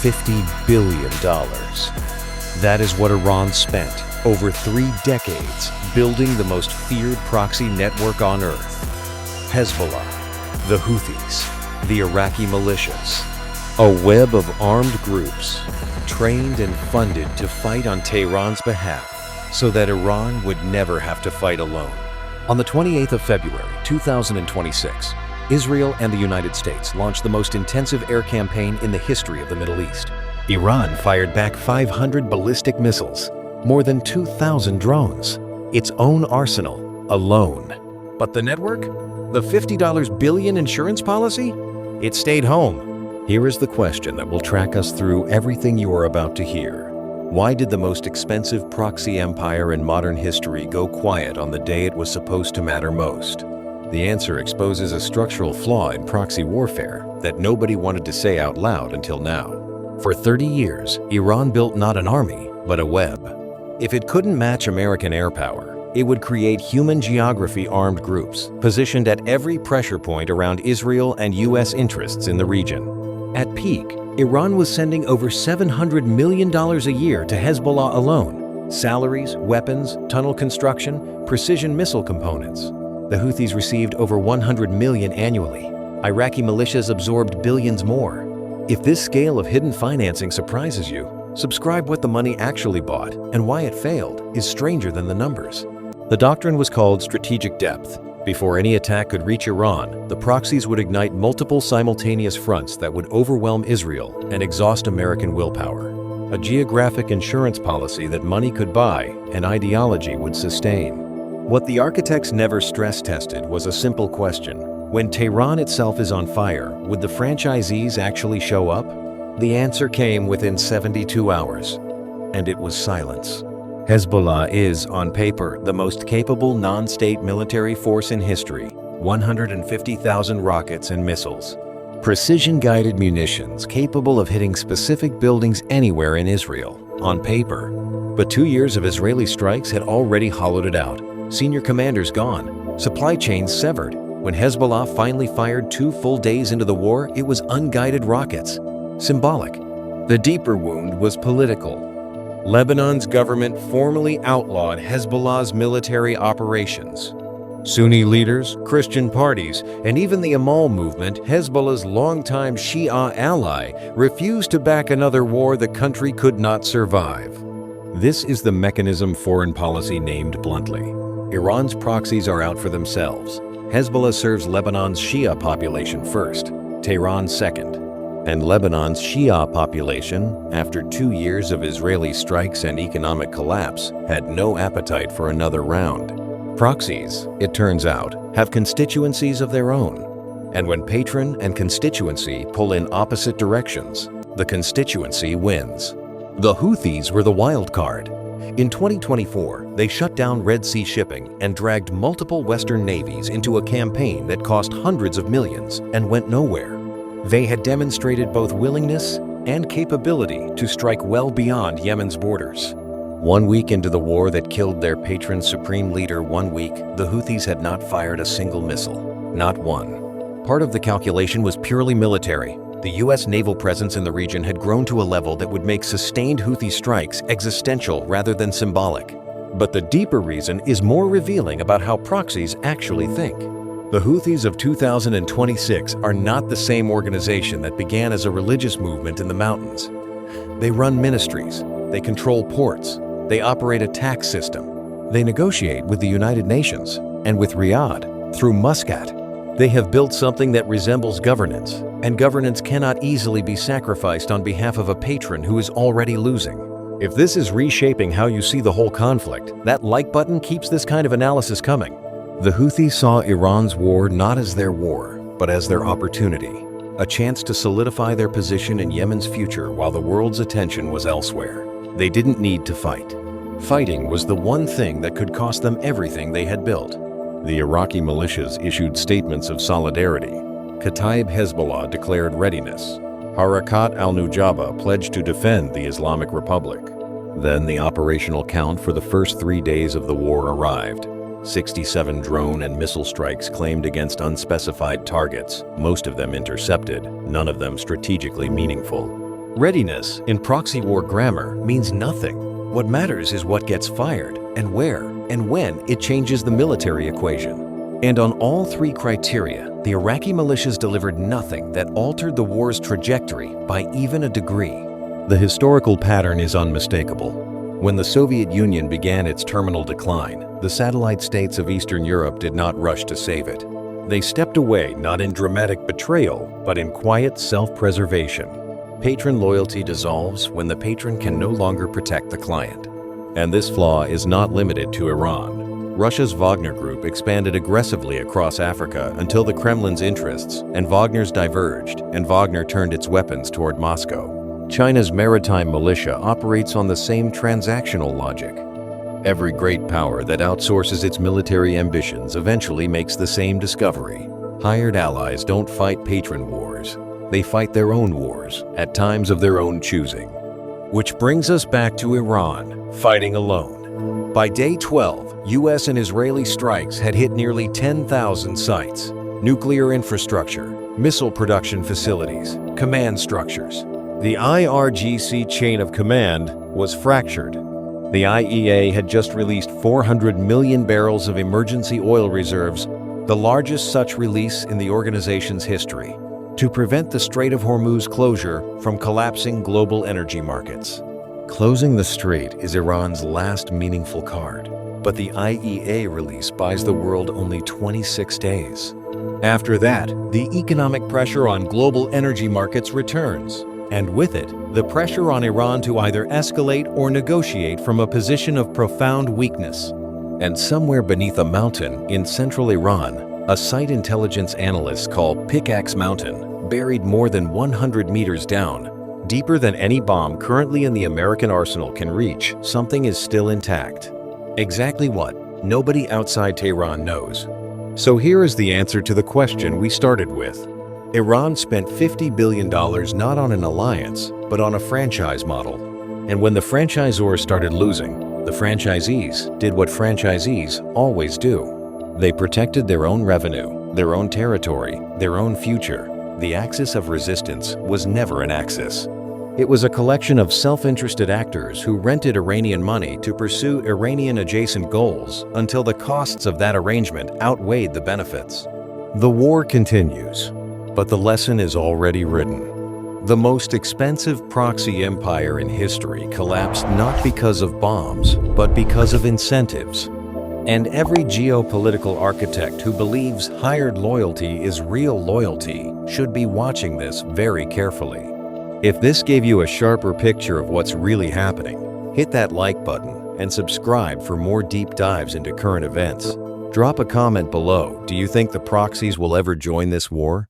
$50 billion. That is what Iran spent over 3 decades building the most feared proxy network on earth. Hezbollah, the Houthis, the Iraqi militias, a web of armed groups trained and funded to fight on Tehran's behalf so that Iran would never have to fight alone. On the 28th of February, 2026, Israel and the United States launched the most intensive air campaign in the history of the Middle East. Iran fired back 500 ballistic missiles, more than 2,000 drones, its own arsenal alone. But the network? The $50 billion insurance policy? It stayed home. Here is the question that will track us through everything you are about to hear. Why did the most expensive proxy empire in modern history go quiet on the day it was supposed to matter most? The answer exposes a structural flaw in proxy warfare that nobody wanted to say out loud until now. For 30 years, Iran built not an army, but a web. If it couldn't match American air power, it would create human geography armed groups positioned at every pressure point around Israel and U.S. interests in the region. At peak, Iran was sending over $700 million a year to Hezbollah alone. Salaries, weapons, tunnel construction, precision missile components. The Houthis received over $100 million annually. Iraqi militias absorbed billions more. If this scale of hidden financing surprises you, subscribe. What the money actually bought and why it failed is stranger than the numbers. The doctrine was called strategic depth. Before any attack could reach Iran, the proxies would ignite multiple simultaneous fronts that would overwhelm Israel and exhaust American willpower. A geographic insurance policy that money could buy and ideology would sustain. What the architects never stress-tested was a simple question. When Tehran itself is on fire, would the franchisees actually show up? The answer came within 72 hours, and it was silence. Hezbollah is, on paper, the most capable non-state military force in history. 150,000 rockets and missiles. Precision-guided munitions capable of hitting specific buildings anywhere in Israel, on paper. But 2 years of Israeli strikes had already hollowed it out. Senior commanders gone, supply chains severed. When Hezbollah finally fired 2 full days into the war, it was unguided rockets. Symbolic. The deeper wound was political. Lebanon's government formally outlawed Hezbollah's military operations. Sunni leaders, Christian parties, and even the Amal movement, Hezbollah's longtime Shia ally, refused to back another war the country could not survive. This is the mechanism foreign policy named bluntly. Iran's proxies are out for themselves. Hezbollah serves Lebanon's Shia population first, Tehran second. And Lebanon's Shia population, after 2 years of Israeli strikes and economic collapse, had no appetite for another round. Proxies, it turns out, have constituencies of their own. And when patron and constituency pull in opposite directions, the constituency wins. The Houthis were the wild card. In 2024, they shut down Red Sea shipping and dragged multiple Western navies into a campaign that cost hundreds of millions and went nowhere. They had demonstrated both willingness and capability to strike well beyond Yemen's borders. 1 week into the war that killed their patron supreme leader 1 week, the Houthis had not fired a single missile. Not one. Part of the calculation was purely military. The U.S. naval presence in the region had grown to a level that would make sustained Houthi strikes existential rather than symbolic. But the deeper reason is more revealing about how proxies actually think. The Houthis of 2026 are not the same organization that began as a religious movement in the mountains. They run ministries, they control ports, they operate a tax system, they negotiate with the United Nations and with Riyadh through Muscat. They have built something that resembles governance, and governance cannot easily be sacrificed on behalf of a patron who is already losing. If this is reshaping how you see the whole conflict, that like button keeps this kind of analysis coming. The Houthis saw Iran's war not as their war, but as their opportunity, a chance to solidify their position in Yemen's future while the world's attention was elsewhere. They didn't need to fight. Fighting was the one thing that could cost them everything they had built. The Iraqi militias issued statements of solidarity. Kataib Hezbollah declared readiness. Harakat al-Nujaba pledged to defend the Islamic Republic. Then the operational count for the first 3 days of the war arrived. 67 drone and missile strikes claimed against unspecified targets, most of them intercepted, none of them strategically meaningful. Readiness, in proxy war grammar, means nothing. What matters is what gets fired, and where, and when it changes the military equation. And on all three criteria, the Iraqi militias delivered nothing that altered the war's trajectory by even a degree. The historical pattern is unmistakable. When the Soviet Union began its terminal decline, the satellite states of Eastern Europe did not rush to save it. They stepped away not in dramatic betrayal, but in quiet self-preservation. Patron loyalty dissolves when the patron can no longer protect the client. And this flaw is not limited to Iran. Russia's Wagner Group expanded aggressively across Africa until the Kremlin's interests and Wagner's diverged, and Wagner turned its weapons toward Moscow. China's maritime militia operates on the same transactional logic. Every great power that outsources its military ambitions eventually makes the same discovery. Hired allies don't fight patron wars. They fight their own wars, at times of their own choosing. Which brings us back to Iran, fighting alone. By day 12, US and Israeli strikes had hit nearly 10,000 sites, nuclear infrastructure, missile production facilities, command structures. The IRGC chain of command was fractured. The IEA had just released 400 million barrels of emergency oil reserves, the largest such release in the organization's history, to prevent the Strait of Hormuz closure from collapsing global energy markets. Closing the strait is Iran's last meaningful card, but the IEA release buys the world only 26 days. After that, the economic pressure on global energy markets returns, and with it, the pressure on Iran to either escalate or negotiate from a position of profound weakness. And somewhere beneath a mountain in central Iran, a site intelligence analysts call Pickaxe Mountain, buried more than 100 meters down, deeper than any bomb currently in the American arsenal can reach, something is still intact. Exactly what? Nobody outside Tehran knows. So here is the answer to the question we started with. Iran spent $50 billion not on an alliance, but on a franchise model. And when the franchisors started losing, the franchisees did what franchisees always do. They protected their own revenue, their own territory, their own future. The axis of resistance was never an axis. It was a collection of self-interested actors who rented Iranian money to pursue Iranian-adjacent goals until the costs of that arrangement outweighed the benefits. The war continues, but the lesson is already written. The most expensive proxy empire in history collapsed not because of bombs, but because of incentives. And every geopolitical architect who believes hired loyalty is real loyalty should be watching this very carefully. If this gave you a sharper picture of what's really happening, hit that like button and subscribe for more deep dives into current events. Drop a comment below. Do you think the proxies will ever join this war?